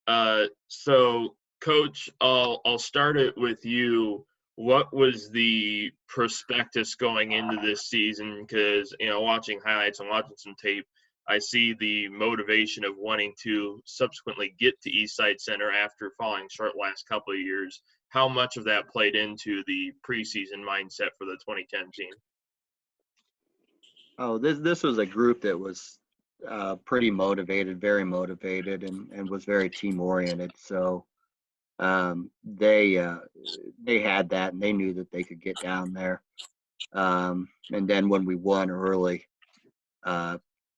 So Coach, I'll start it with you. What was the prospectus going into this season? Because, watching highlights and watching some tape, I see the motivation of wanting to subsequently get to Eastside Center after falling short last couple of years. How much of that played into the preseason mindset for the 2010 team? Oh, this was a group that was pretty motivated, very motivated, and was very team oriented. So they had that, and they knew that they could get down there. And then when we won early,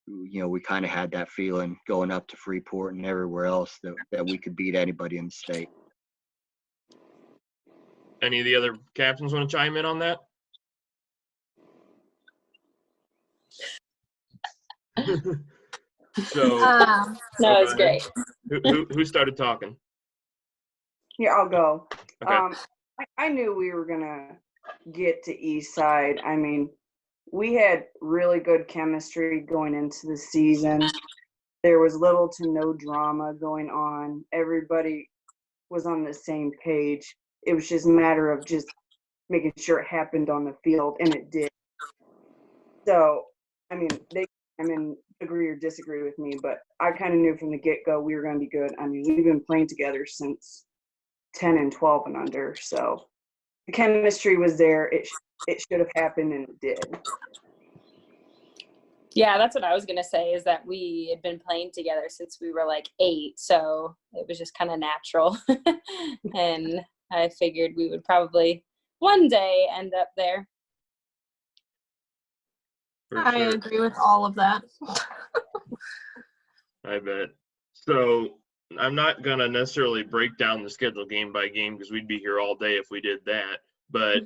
we kind of had that feeling going up to Freeport and everywhere else that we could beat anybody in the state. Any of the other captains want to chime in on that? So no, it's great. Who started talking? Yeah, I'll go. Okay. I knew we were gonna get to Eastside. I mean, we had really good chemistry going into the season. There was little to no drama going on. Everybody was on the same page. It was just a matter of just making sure it happened on the field, and it did. So, I mean, agree or disagree with me, but I kind of knew from the get-go we were going to be good. I mean, we've been playing together since 10 and 12 and under, so the chemistry was there. It should have happened, and it did. Yeah, that's what I was going to say, is that we had been playing together since we were like 8, so it was just kind of natural. And I figured we would probably one day end up there. I agree with all of that. I bet. So I'm not going to necessarily break down the schedule game by game because we'd be here all day if we did that. But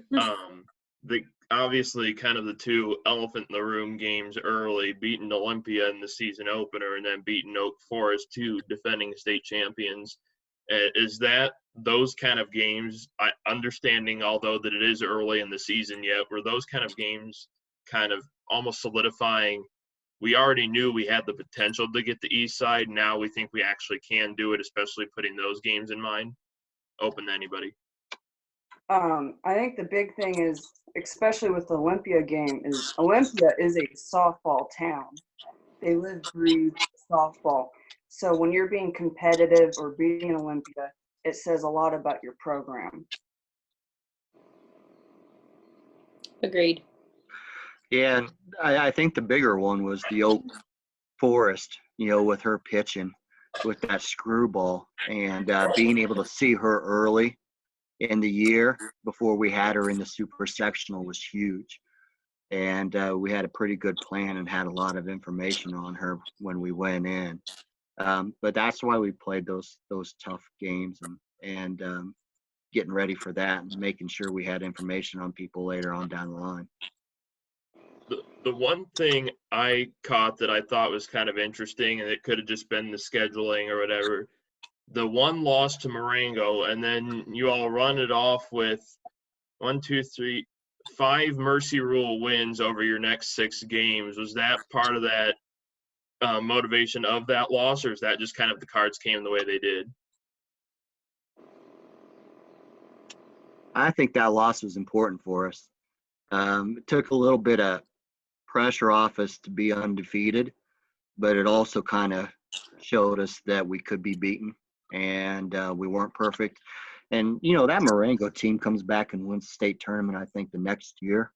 obviously kind of the two elephant in the room games early, beating Olympia in the season opener and then beating Oak Forest, two defending state champions. Is that those kind of games, understanding although that it is early in the season yet, were those kind of games kind of almost solidifying? We already knew we had the potential to get the East Side. Now we think we actually can do it, especially putting those games in mind. Open to anybody. I think the big thing is, especially with the Olympia game, is Olympia is a softball town. They live, breathe softball. So when you're being competitive or beating Olympia, it says a lot about your program. Agreed. Yeah, and I think the bigger one was the Oak Forest, with her pitching with that screwball, and being able to see her early in the year before we had her in the super sectional was huge. And we had a pretty good plan and had a lot of information on her when we went in. But that's why we played those tough games and getting ready for that and making sure we had information on people later on down the line. The one thing I caught that I thought was kind of interesting, and it could have just been the scheduling or whatever, the one loss to Marengo, and then you all run it off with 5 Mercy Rule wins over your next 6 games. Was that part of that motivation of that loss, or is that just kind of the cards came the way they did? I think that loss was important for us. It took a little bit of pressure off us to be undefeated, but it also kind of showed us that we could be beaten, and we weren't perfect. And, that Marengo team comes back and wins the state tournament, I think, the next year,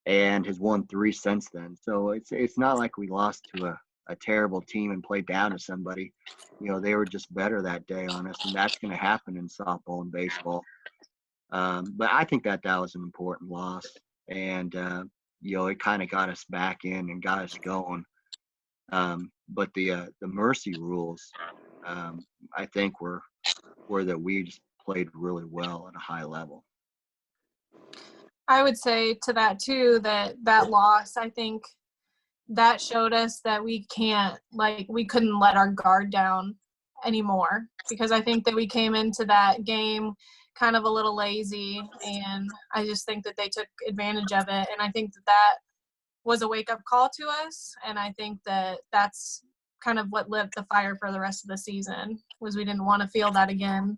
and has won 3 since then. So it's not like we lost to a terrible team and played down to somebody. They were just better that day on us, and that's going to happen in softball and baseball. But I think that was an important loss, and it kind of got us back in and got us going. But the Mercy rules, I think were that we just played really well at a high level. I would say to that too, that loss, I think that showed us that we couldn't let our guard down anymore, because I think that we came into that game kind of a little lazy, and I just think that they took advantage of it. And I think that was a wake-up call to us, and I think that that's kind of what lit the fire for the rest of the season, was we didn't want to feel that again.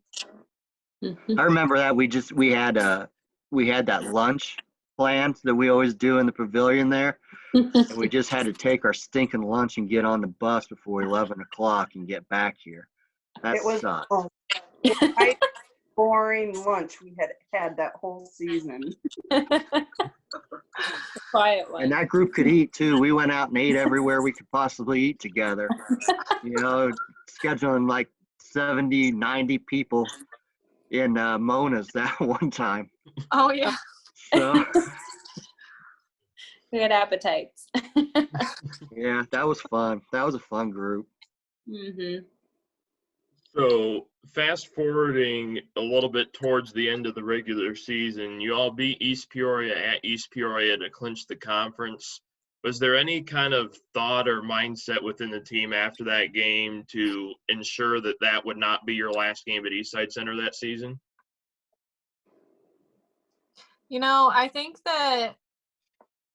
I remember that we had that lunch planned that we always do in the pavilion there, and we just had to take our stinking lunch and get on the bus before 11 o'clock and get back here. That It was sucked. a boring lunch we had that whole season. Quiet one. And that group could eat too. We went out and ate everywhere we could possibly eat together. You know, scheduling like 70, 90 people in Mona's that one time. Oh, yeah. So, We had appetites. yeah, that was fun. That was a fun group. Mm-hmm. So fast forwarding a little bit towards the end of the regular season, you all beat East Peoria at East Peoria to clinch the conference. Was there any kind of thought or mindset within the team after that game to ensure that that would not be your last game at Eastside Center that season? You know, I think that,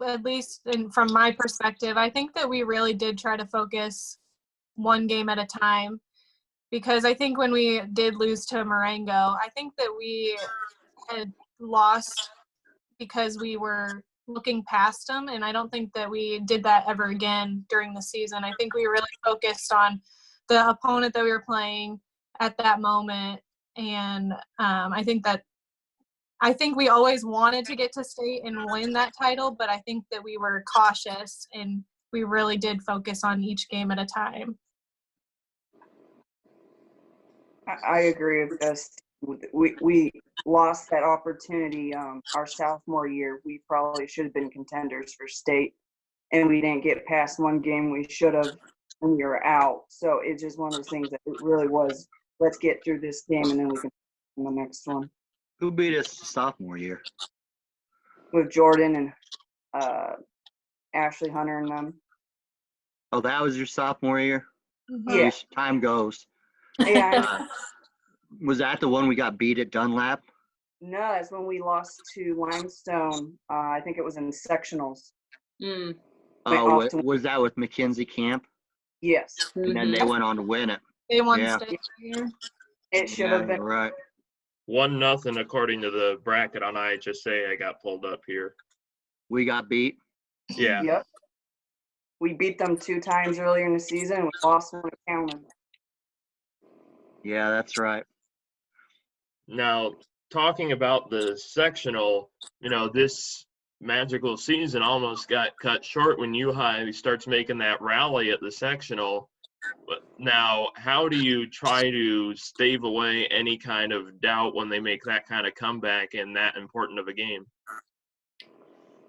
at least from my perspective, I think that we really did try to focus one game at a time, because I think when we did lose to Marengo, I think that we had lost because we were looking past them, and I don't think that we did that ever again during the season. I think we really focused on the opponent that we were playing at that moment, and I think we always wanted to get to state and win that title, but I think that we were cautious and we really did focus on each game at a time. I agree with this. We lost that opportunity our sophomore year. We probably should have been contenders for state, and we didn't get past one game we should have, and we were out. So it's just one of those things that it really was, let's get through this game and then we can in the next one. Who beat us sophomore year? With Jordan and Ashley Hunter and them. Oh, that was your sophomore year? Mhm. Yeah. Geez, time goes. Yeah. Was that the one we got beat at Dunlap? No, that's when we lost to Limestone. I think it was in sectionals. Mm. Went Oh, off to- was that with Mackenzie Camp? Yes. And then they went on to win it. They won Yeah. state that year. It should Yeah, have been. you're right. 1-0 according to the bracket on IHSA I got pulled up here. We got beat. Yeah. Yep. We beat them 2 times earlier in the season and we lost when it counted. Yeah, that's right. Now, talking about the sectional, this magical season almost got cut short when U-High starts making that rally at the sectional. But now, how do you try to stave away any kind of doubt when they make that kind of comeback in that important of a game?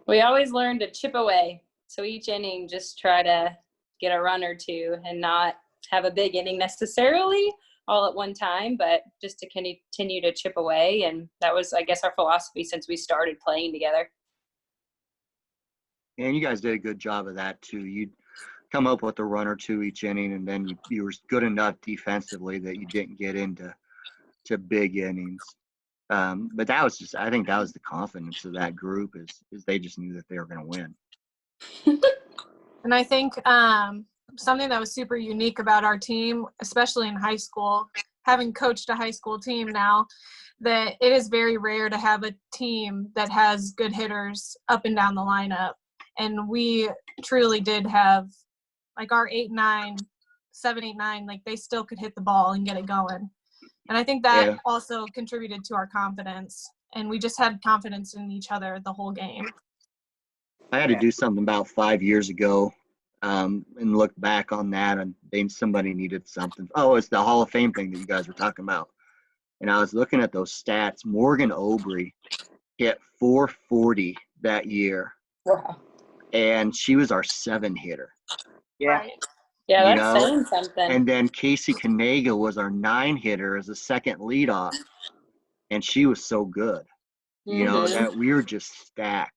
We always learn to chip away. So each inning, just try to get a run or two and not have a big inning necessarily all at one time, but just to continue to chip away. And that was, I guess, our philosophy since we started playing together. And you guys did a good job of that too. You'd come up with a run or two each inning, and then you were good enough defensively that you didn't get into big innings. But that was just, I think that was the confidence of that group is they just knew that they were going to win. And I think something that was super unique about our team, especially in high school, having coached a high school team now, that it is very rare to have a team that has good hitters up and down the lineup. And we truly did have, like, our 8-9, 7-8-9, like, they still could hit the ball and get it going. And I think that also contributed to our confidence. And we just had confidence in each other the whole game. I had to do something about 5 years ago and look back on that, and somebody needed something. Oh, it's the Hall of Fame thing that you guys were talking about. And I was looking at those stats. Morgan Obrey hit 440 that year. Wow. And she was our 7 hitter. Yeah. Right. Yeah, that's saying something. And then Casey Kanega was our 9 hitter as a second leadoff. And she was so good. You know, that we were just stacked.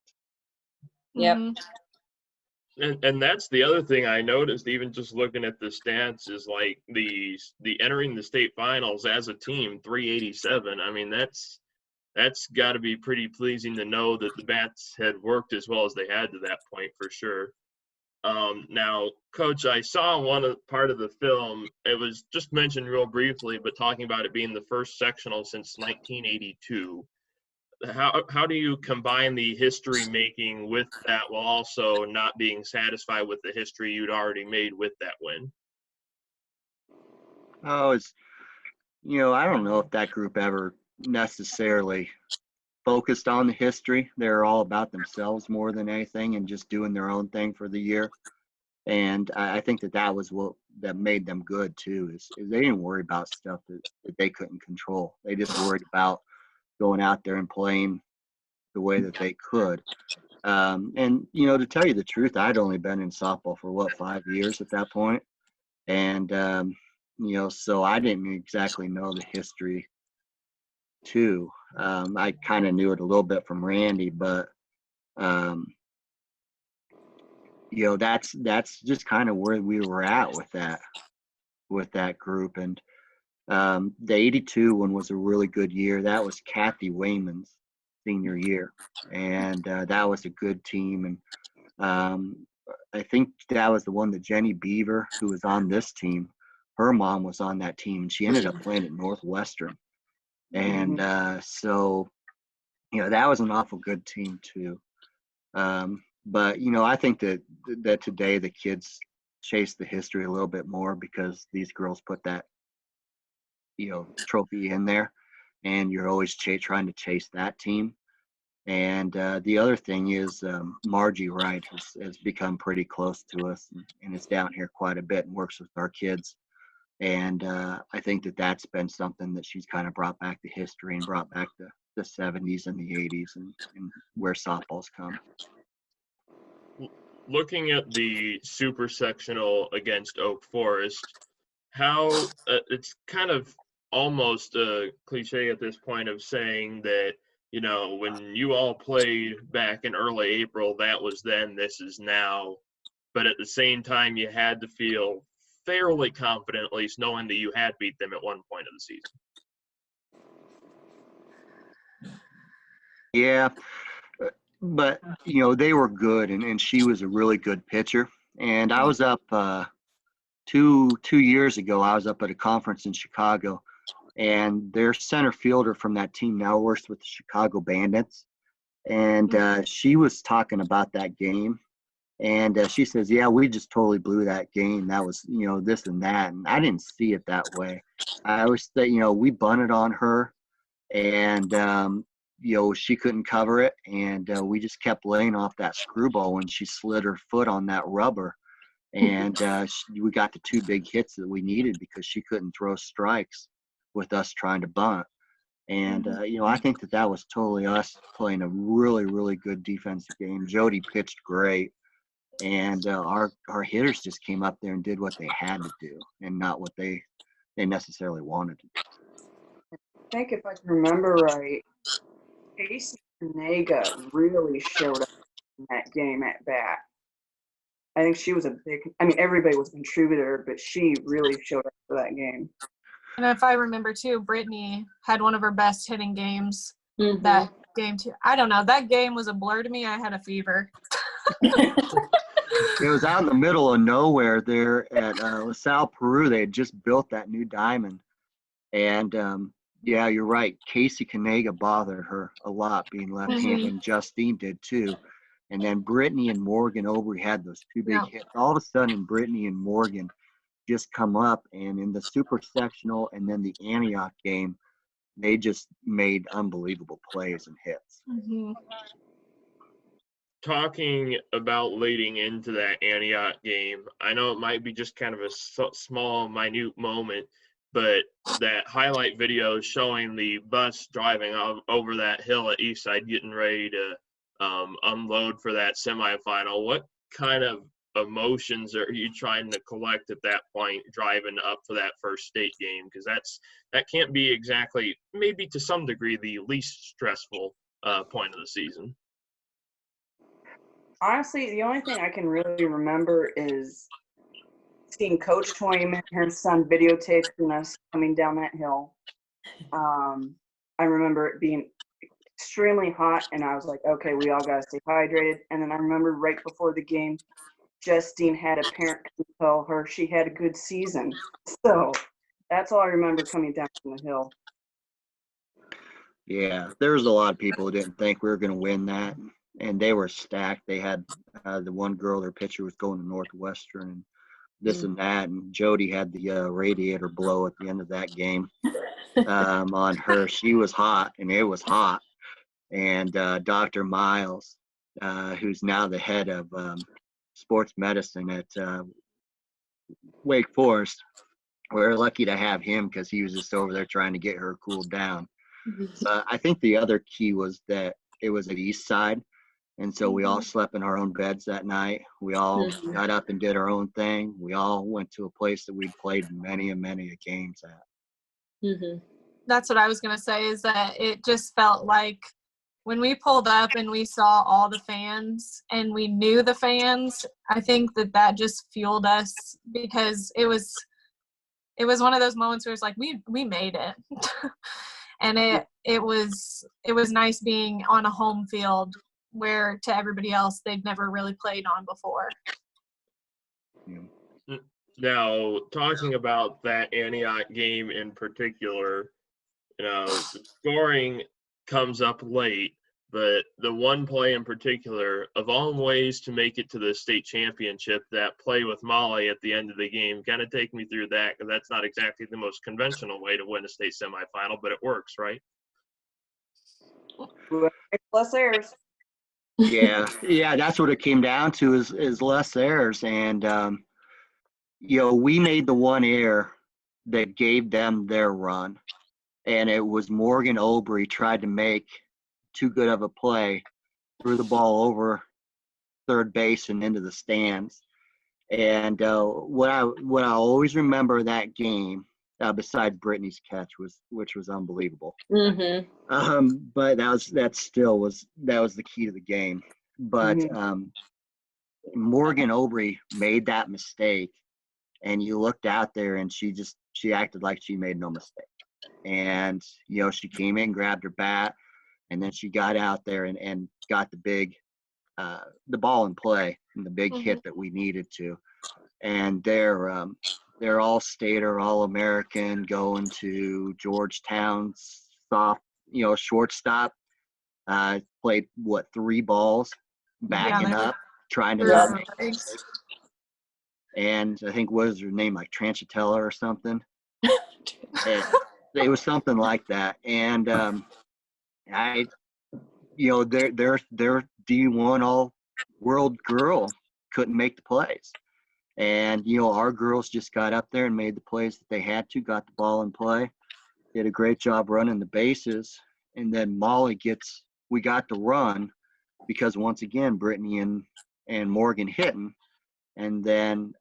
Yep. Mm-hmm. And that's the other thing I noticed, even just looking at the stats, is like the entering the state finals as a team, 387. I mean, that's got to be pretty pleasing to know that the bats had worked as well as they had to that point, for sure. Now, Coach, I saw part of the film. It was just mentioned real briefly, but talking about it being the first sectional since 1982. How do you combine the history making with that while also not being satisfied with the history you'd already made with that win? Oh, I don't know if that group ever necessarily focused on the history. They're all about themselves more than anything and just doing their own thing for the year. And I think that was what that made them good too, is they didn't worry about stuff that they couldn't control. They just worried about going out there and playing the way that they could. And, to tell you the truth, I'd only been in softball for 5 years at that point. And, so I didn't exactly know the history too. I kind of knew it a little bit from Randy, but, that's just kind of where we were at with that group. And the 82 one was a really good year. That was Kathy Wayman's senior year, and that was a good team. And I think that was the one that Jenny Beaver, who was on this team, her mom was on that team, and she ended up playing at Northwestern. And so, that was an awful good team too. But, I think that today the kids chase the history a little bit more because these girls put that, trophy in there, and you're always trying to chase that team. And the other thing is Margie Wright has become pretty close to us and is down here quite a bit and works with our kids. And I think that's been something that she's kind of brought back the history and brought back the 70s and the 80s and where softball's come. Looking at the super sectional against Oak Forest, how it's kind of almost a cliche at this point of saying that, when you all played back in early April, that was then, this is now. But at the same time, you had to feel fairly confident, at least knowing that you had beat them at one point of the season. Yeah. But, they were good, and she was a really good pitcher. And I was up 2 years ago, I was up at a conference in Chicago, and their center fielder from that team now works with the Chicago Bandits. And she was talking about that game. And she says, yeah, we just totally blew that game. That was, this and that. And I didn't see it that way. I always say, we bunted on her, and she couldn't cover it, and we just kept laying off that screwball when she slid her foot on that rubber, and we got the 2 big hits that we needed because she couldn't throw strikes with us trying to bunt. And I think that was totally us playing a really, really good defensive game. Jody pitched great, and our hitters just came up there and did what they had to do and not what they necessarily wanted to do. I think if I can remember right, Casey Kanega really showed up in that game at bat. I think she was everybody was a contributor, but she really showed up for that game. And if I remember too, Brittany had one of her best hitting games that game too. I don't know. That game was a blur to me. I had a fever. It was out in the middle of nowhere there at LaSalle, Peru. They had just built that new diamond. And, yeah, you're right. Casey Kanega bothered her a lot being left-handed, and Justine did too. And then Brittany and Morgan Obrey had those 2 big hits. All of a sudden, Brittany and Morgan just come up, and in the super sectional and then the Antioch game, they just made unbelievable plays and hits. Talking about leading into that Antioch game, I know it might be just kind of a small, minute moment, but that highlight video showing the bus driving over that hill at Eastside getting ready to unload for that semifinal, what kind of emotions are you trying to collect at that point driving up for that first state game? Because that can't be exactly, maybe to some degree, the least stressful point of the season. Honestly, the only thing I can really remember is seeing Coach Twain and her son videotaping us coming down that hill. I remember it being extremely hot, and I was like, okay, we all got to stay hydrated. And then I remember right before the game, Justine had a parent tell her she had a good season. So that's all I remember coming down from the hill. Yeah, there was a lot of people who didn't think we were going to win that, and they were stacked. They had the one girl, their pitcher was going to Northwestern, and this and that, and Jody had the radiator blow at the end of that game on her. She was hot, and it was hot. And Dr. Miles, who's now the head of sports medicine at Wake Forest, we're lucky to have him because he was just over there trying to get her cooled down. I think the other key was that it was at East Side, and so we all slept in our own beds that night. We all got up and did our own thing. We all went to a place that we'd played many and many games at. That's what I was going to say, is that it just felt like when we pulled up and we saw all the fans and we knew the fans, I think that just fueled us, because it was one of those moments where it's like we made it. And it was nice being on a home field where to everybody else they'd never really played on before. Now, talking about that Antioch game in particular, the scoring comes up late, but the one play in particular, of all ways to make it to the state championship, that play with Molly at the end of the game, kind of take me through that, because that's not exactly the most conventional way to win a state semifinal, but it works, right? Less errors. Yeah, that's what it came down to is less errors. And, we made the one error that gave them their run. And it was Morgan Obrey tried to make too good of a play, threw the ball over third base and into the stands. And what I always remember that game, besides Brittany's catch, which was unbelievable. But that was the key to the game. But Morgan Obrey made that mistake, and you looked out there, and she acted like she made no mistake. And she came in, grabbed her bat, and then she got out there and got the ball in play and the big hit that we needed to. And they're all stater, all American, going to Georgetown's shortstop. Played 3 balls, backing up, trying to not make mistakes. And I think what was her name, like Tranchitella or something. It was something like that. And their D1 all-world girl couldn't make the plays. And, our girls just got up there and made the plays that they had to, got the ball in play, did a great job running the bases. And then we got the run because, once again, Brittany and Morgan hitting. And then,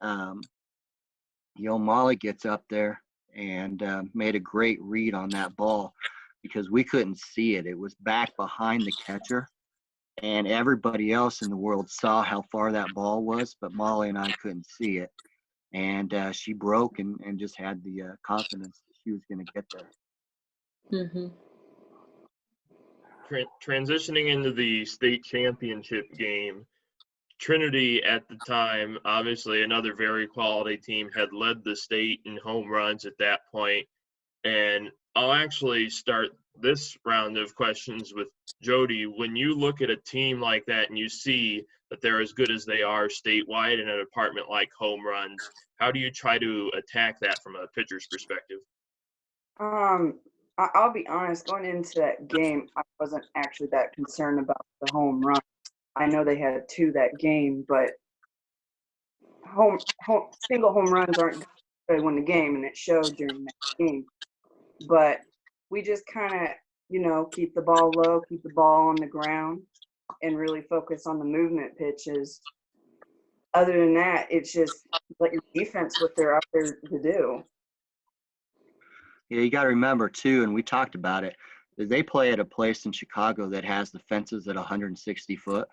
Molly gets up there and made a great read on that ball because we couldn't see it. It was back behind the catcher. And everybody else in the world saw how far that ball was, but Molly and I couldn't see it. And she broke and just had the confidence that she was going to get there. Transitioning into the state championship game, Trinity at the time, obviously another very quality team, had led the state in home runs at that point. And I'll actually start this round of questions with Jody. When you look at a team like that and you see that they're as good as they are statewide in a department like home runs, how do you try to attack that from a pitcher's perspective? I'll be honest, going into that game, I wasn't actually that concerned about the home run. I know they had 2 that game, but single home runs aren't good to win the game, and it showed during that game. But we just kind of, keep the ball low, keep the ball on the ground, and really focus on the movement pitches. Other than that, it's just let your defense what they're out there to do. Yeah, you got to remember, too, and we talked about it, they play at a place in Chicago that has the fences at 160 foot.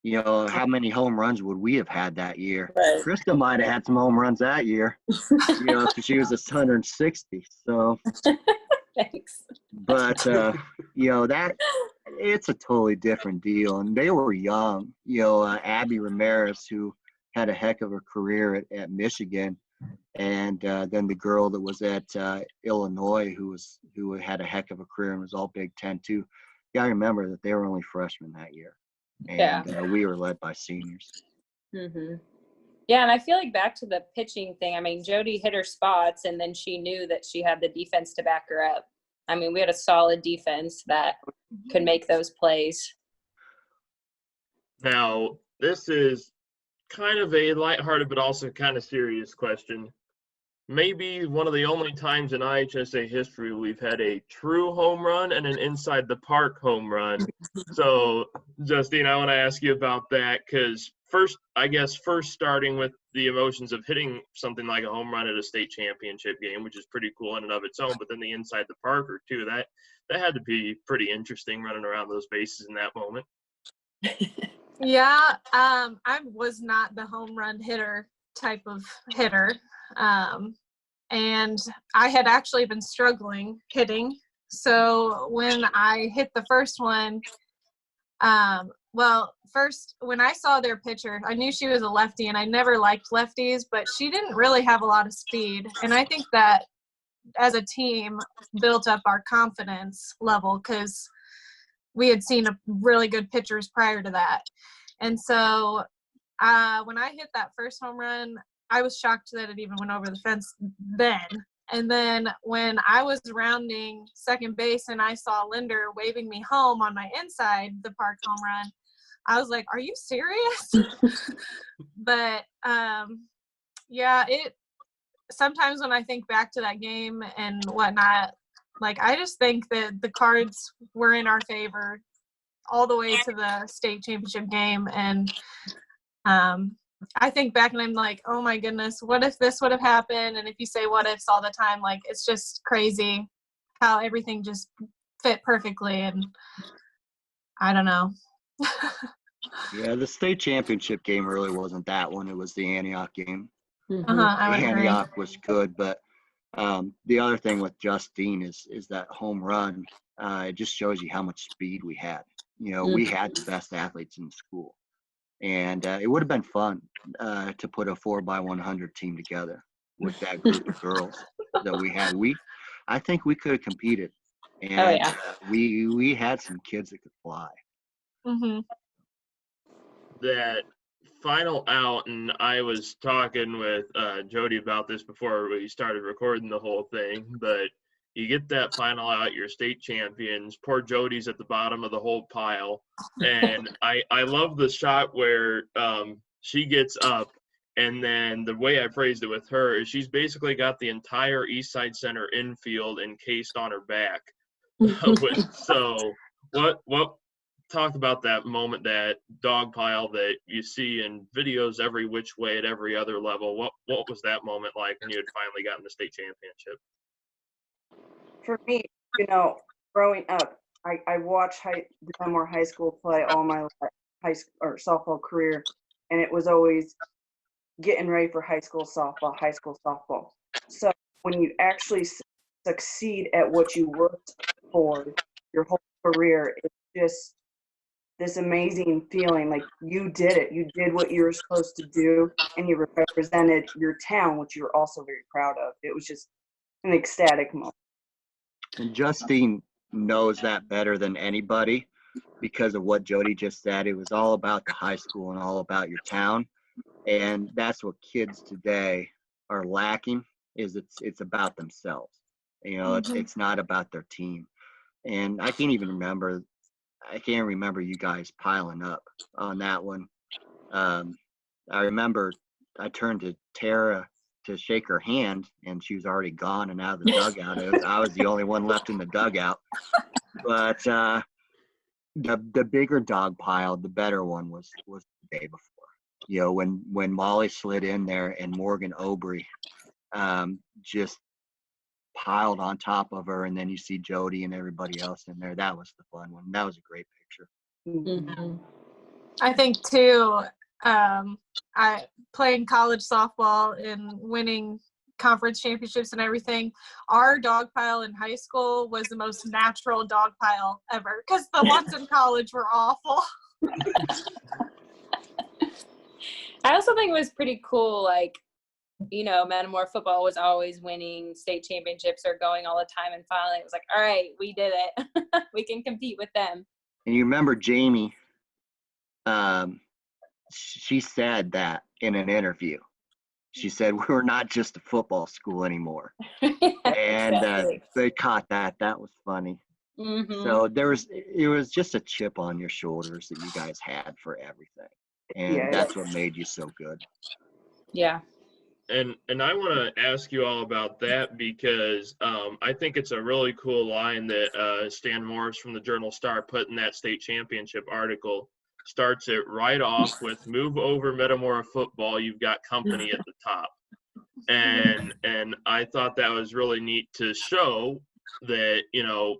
How many home runs would we have had that year? Right. Krista might have had some home runs that year, because she was at 160. So, Thanks. But, that it's a totally different deal. And they were young. Abby Ramirez, who had a heck of a career at Michigan, and then the girl that was at Illinois who had a heck of a career and was all Big Ten too. You gotta remember that they were only freshmen that year, and we were led by seniors. Mm-hmm. Yeah, and I feel like back to the pitching thing. I mean, Jody hit her spots, and then she knew that she had the defense to back her up. I mean, we had a solid defense that could make those plays. Now, this is kind of a lighthearted but also kind of serious question. Maybe one of the only times in IHSA history we've had a true home run and an inside the park home run. So, Justine, I want to ask you about that because first starting with the emotions of hitting something like a home run at a state championship game, which is pretty cool in and of its own, but then the inside the parker too, that had to be pretty interesting running around those bases in that moment. Yeah, I was not the home run hitter type of hitter. And I had actually been struggling hitting. So when I hit the first one, first when I saw their pitcher, I knew she was a lefty, and I never liked lefties, but she didn't really have a lot of speed. And I think that as a team built up our confidence level because we had seen really good pitchers prior to that. And so when I hit that first home run, I was shocked that it even went over the fence then. And then when I was rounding second base and I saw Linder waving me home on my inside the park home run, I was like, are you serious? But sometimes when I think back to that game and whatnot, like I just think that the cards were in our favor all the way to the state championship game. And I think back and I'm like, oh my goodness, what if this would have happened? And if you say what ifs all the time, like it's just crazy how everything just fit perfectly. And I don't know. Yeah, the state championship game really wasn't that one. It was the Antioch game. Mm-hmm. Antioch was good, but the other thing with Justine is that home run. It just shows you how much speed we had. You know, we had the best athletes in the school. And it would have been fun to put a 4x100 team together with that group of girls that we had. I think we could have competed, and we had some kids that could fly. Mm-hmm. That final out, and I was talking with Jody about this before we started recording the whole thing, but you get that final out, you're state champions. Poor Jody's at the bottom of the whole pile. And I love the shot where she gets up, and then the way I phrased it with her is she's basically got the entire East Side Center infield encased on her back. So what talk about that moment, that dog pile that you see in videos every which way at every other level. What was that moment like when you had finally gotten the state championship? For me, growing up, I watched Glenmore High School play all my high school or softball career, and it was always getting ready for high school softball. So when you actually succeed at what you worked for your whole career, it's just this amazing feeling. Like you did it. You did what you were supposed to do, and you represented your town, which you were also very proud of. It was just an ecstatic moment. And Justine knows that better than anybody because of what Jody just said. It was all about the high school and all about your town. And that's what kids today are lacking, is it's about themselves. It's not about their team. And I can't remember you guys piling up on that one. I remember I turned to Tara to shake her hand, and she was already gone and out of the dugout. I was the only one left in the dugout. But the bigger dog pile, the better one was the day before. When Molly slid in there and Morgan Obry just piled on top of her, and then you see Jody and everybody else in there. That was the fun one. That was a great picture. Mm-hmm. I think too, I playing college softball and winning conference championships and everything, our dog pile in high school was the most natural dog pile ever because the ones in college were awful. I also think it was pretty cool, like, you know, Metamora football was always winning state championships or going all the time, and finally it was like, all right, we did it. We can compete with them. And you remember Jamie, she said that in an interview. She said, we're not just a football school anymore. And Exactly. they caught that. That was funny. Mm-hmm. So it was just a chip on your shoulders that you guys had for everything. And Yeah, that's what made you so good. Yeah. And I want to ask you all about that because I think it's a really cool line that Stan Morris from the Journal Star put in that state championship article. Starts it right off with, move over Metamora football, you've got company at the top. And I thought that was really neat to show that, you know,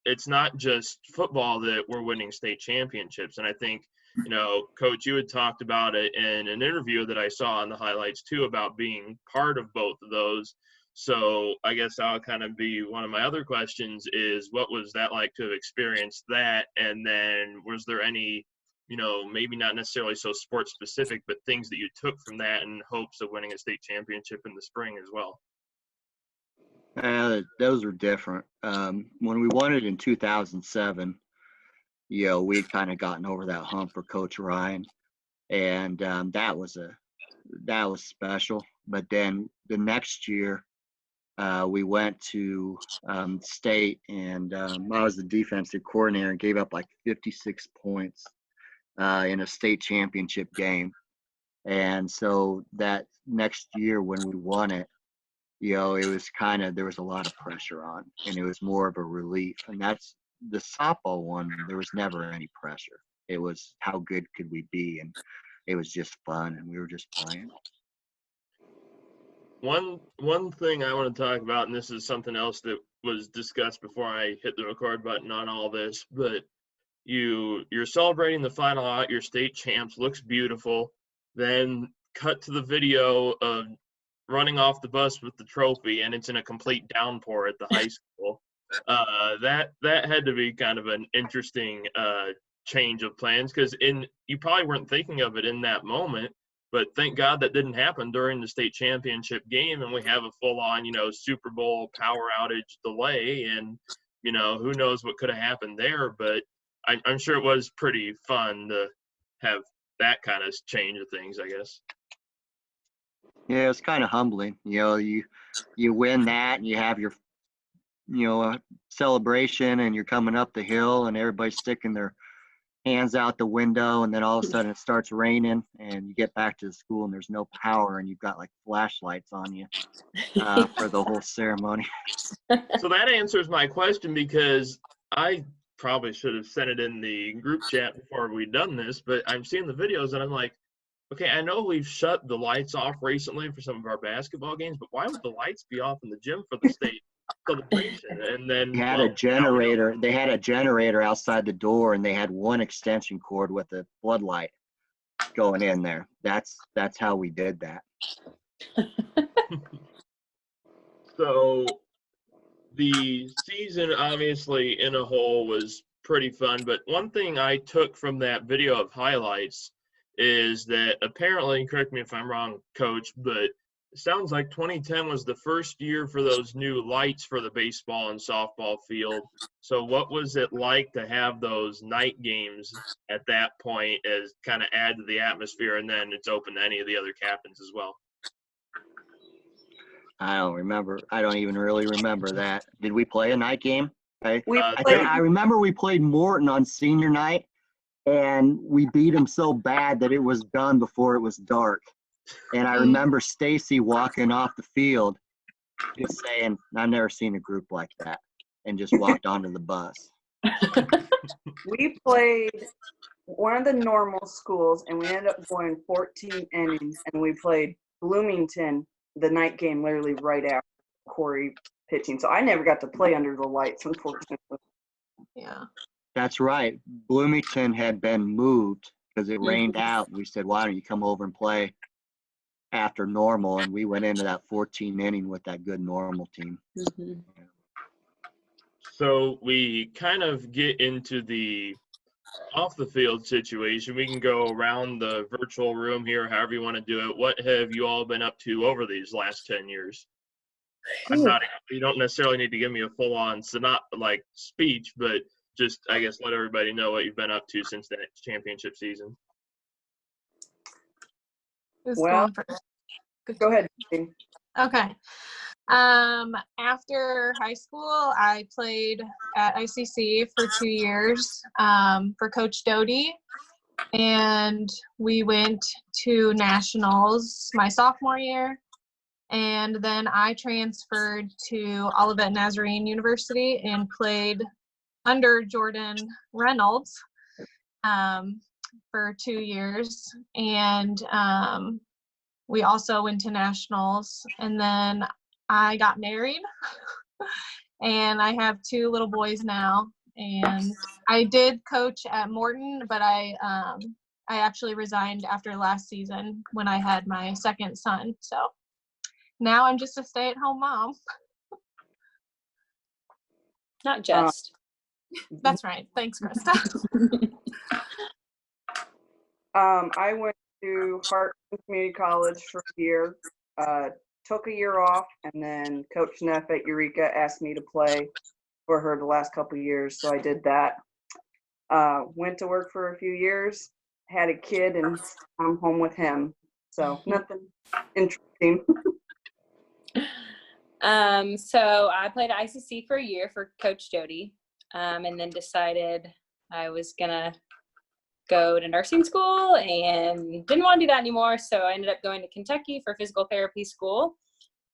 it's not just football that we're winning state championships. And I think, you know, Coach, you had talked about it in an interview that I saw on the highlights too, about being part of both of those. So I guess that'll kind of be one of my other questions is, what was that like to have experienced that? And then was there any, you know, maybe not necessarily so sports specific, but things that you took from that in hopes of winning a state championship in the spring as well? Those were different. When we won it in 2007, you know, we'd kind of gotten over that hump for Coach Ryan, and that was special. But then the next year, we went to state, and I was the defensive coordinator and gave up like 56 points in a state championship game. And so that next year when we won it, you know, it was kind of, there was a lot of pressure on, and it was more of a relief. And that's the softball one. There was never any pressure. It was how good could we be, and it was just fun, and we were just playing. One thing I want to talk about, and this is something else that was discussed before I hit the record button on all this, but you're celebrating the final out, your state champs, looks beautiful. Then cut to the video of running off the bus with the trophy, and it's in a complete downpour at the high school. That had to be kind of an interesting change of plans, because you probably weren't thinking of it in that moment, but thank God that didn't happen during the state championship game, and we have a full-on, you know, Super Bowl power outage delay, and, you know, who knows what could have happened there, but I'm sure it was pretty fun to have that kind of change of things, I guess. Yeah, it's kind of humbling. You know, you win that, and you have your, you know, celebration, and you're coming up the hill, and everybody's sticking their hands out the window, and then all of a sudden it starts raining, and you get back to the school, and there's no power, and you've got like flashlights on you for the whole ceremony. So that answers my question, because I probably should have sent it in the group chat before we'd done this, but I'm seeing the videos, and I'm like, okay, I know we've shut the lights off recently for some of our basketball games, but why would the lights be off in the gym for the state celebration? And then They had a generator. They had a generator outside the door, and they had one extension cord with a floodlight going in there. That's how we did that. So the season, obviously, in a whole was pretty fun, but one thing I took from that video of highlights is that apparently, correct me if I'm wrong, Coach, but it sounds like 2010 was the first year for those new lights for the baseball and softball field. So what was it like to have those night games at that point as kind of add to the atmosphere, and then it's open to any of the other captains as well? I don't remember. I don't even really remember that. Did we play a night game? I remember we played Morton on senior night, and we beat them so bad that it was done before it was dark. And I remember Stacy walking off the field just saying, I've never seen a group like that, and just walked onto the bus. We played one of the normal schools, and we ended up going 14 innings, and we played Bloomington, the night game, literally right after Corey pitching. So I never got to play under the lights, unfortunately. Yeah. That's right. Bloomington had been moved because it rained out. We said, why don't you come over and play after normal? And we went into that 14 inning with that good normal team. So we kind of get into the off the field situation, we can go around the virtual room here, however you want to do it. What have you all been up to over these last 10 years? You don't necessarily need to give me a full-on speech, but just, I guess, let everybody know what you've been up to since that championship season. Well, go ahead. Christine. Okay. After high school, I played at ICC for 2 years for Coach Doty, and we went to nationals my sophomore year, and then I transferred to Olivet Nazarene University and played under Jordan Reynolds for 2 years, and we also went to nationals, and then I got married and I have 2 little boys now, and I did coach at Morton, but I actually resigned after last season when I had my second son. So now I'm just a stay-at-home mom. Not just. That's right. Thanks, Krista. I went to Hartman Community College for a year, took a year off, and then Coach Neff at Eureka asked me to play for her the last couple of years, so I did that. Went to work for a few years, had a kid, and I'm home with him. So nothing interesting. So I played ICC for a year for Coach Jody, and then decided I was gonna go to nursing school and didn't want to do that anymore. So I ended up going to Kentucky for physical therapy school,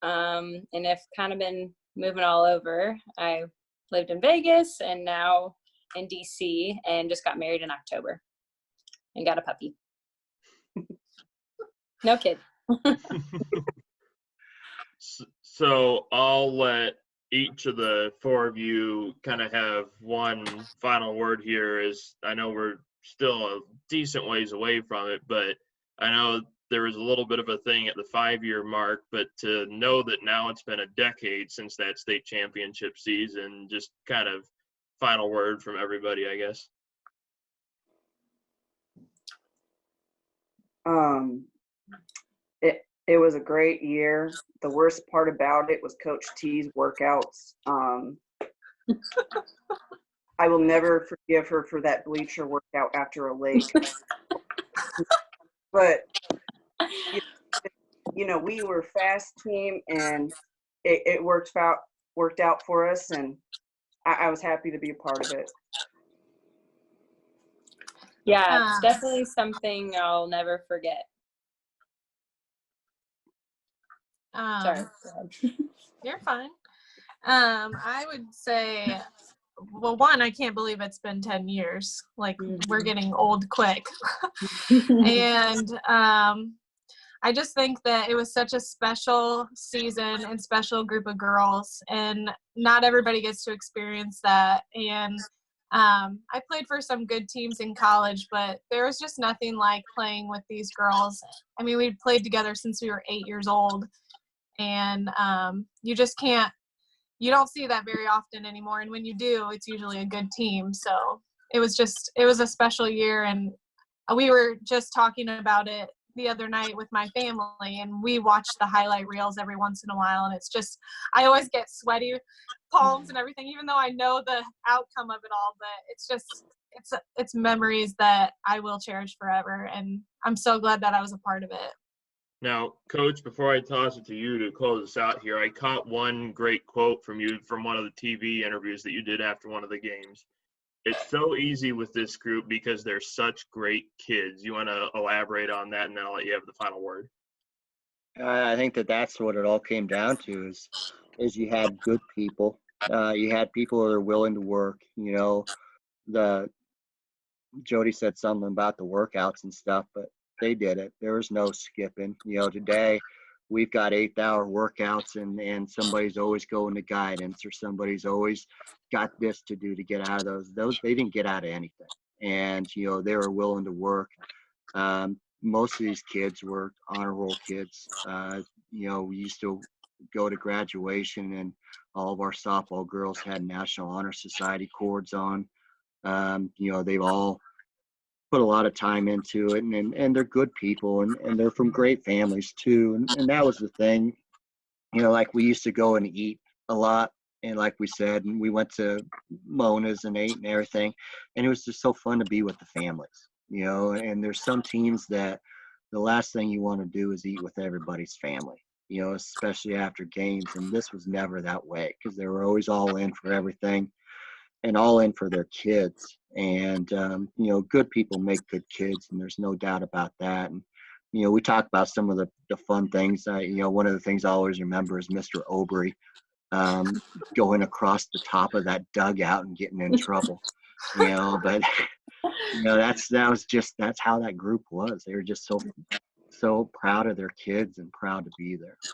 and have kind of been moving all over. I lived in Vegas and now in DC, and just got married in October and got a puppy. No kid. So I'll let each of the 4 of you kind of have one final word here. As I know we're still a decent ways away from it, but I know there was a little bit of a thing at the 5-year mark, but to know that now it's been a decade since that state championship season, just kind of final word from everybody, I guess. It was a great year. The worst part about it was Coach T's workouts. I will never forgive her for that bleacher workout after a lake. But we were a fast team, and it worked out for us, and I was happy to be a part of it. Yeah, it's definitely something I'll never forget. Sorry. You're fine. I would say, well, one, I can't believe it's been 10 years. Like, we're getting old quick. And I just think that it was such a special season and special group of girls, and not everybody gets to experience that. And I played for some good teams in college, but there was just nothing like playing with these girls. I mean, we played together since we were 8 years old, and you just can't, you don't see that very often anymore. And when you do, it's usually a good team. So it was a special year, and we were just talking about it the other night with my family, and we watch the highlight reels every once in a while, and it's just, I always get sweaty palms and everything, even though I know the outcome of it all, but it's memories that I will cherish forever, and I'm so glad that I was a part of it. Now, Coach, before I toss it to you to close us out here, I caught one great quote from you from one of the TV interviews that you did after one of the games. It's so easy with this group because they're such great kids. You want to elaborate on that, and then I'll let you have the final word. I think that's what it all came down to is you had good people. You had people that are willing to work. Jody said something about the workouts and stuff, but they did it. There was no skipping. Today we've got 8-hour workouts, and somebody's always going to guidance, or somebody's always got this to do to get out of those. They didn't get out of anything, and they were willing to work. Most of these kids were honor roll kids. We used to go to graduation, and all of our softball girls had National Honor Society cords on. They've all put a lot of time into it, and they're good people, and they're from great families too. And that was the thing, like we used to go and eat a lot. And like we said, and we went to Mona's and ate and everything. And it was just so fun to be with the families, and there's some teams that the last thing you want to do is eat with everybody's family, especially after games. And this was never that way because they were always all in for everything and all in for their kids. And, good people make good kids, and there's no doubt about that. And, we talk about some of the fun things. One of the things I always remember is Mr. Obry going across the top of that dugout and getting in trouble, but that's how that group was. They were just so proud of their kids and proud to be there.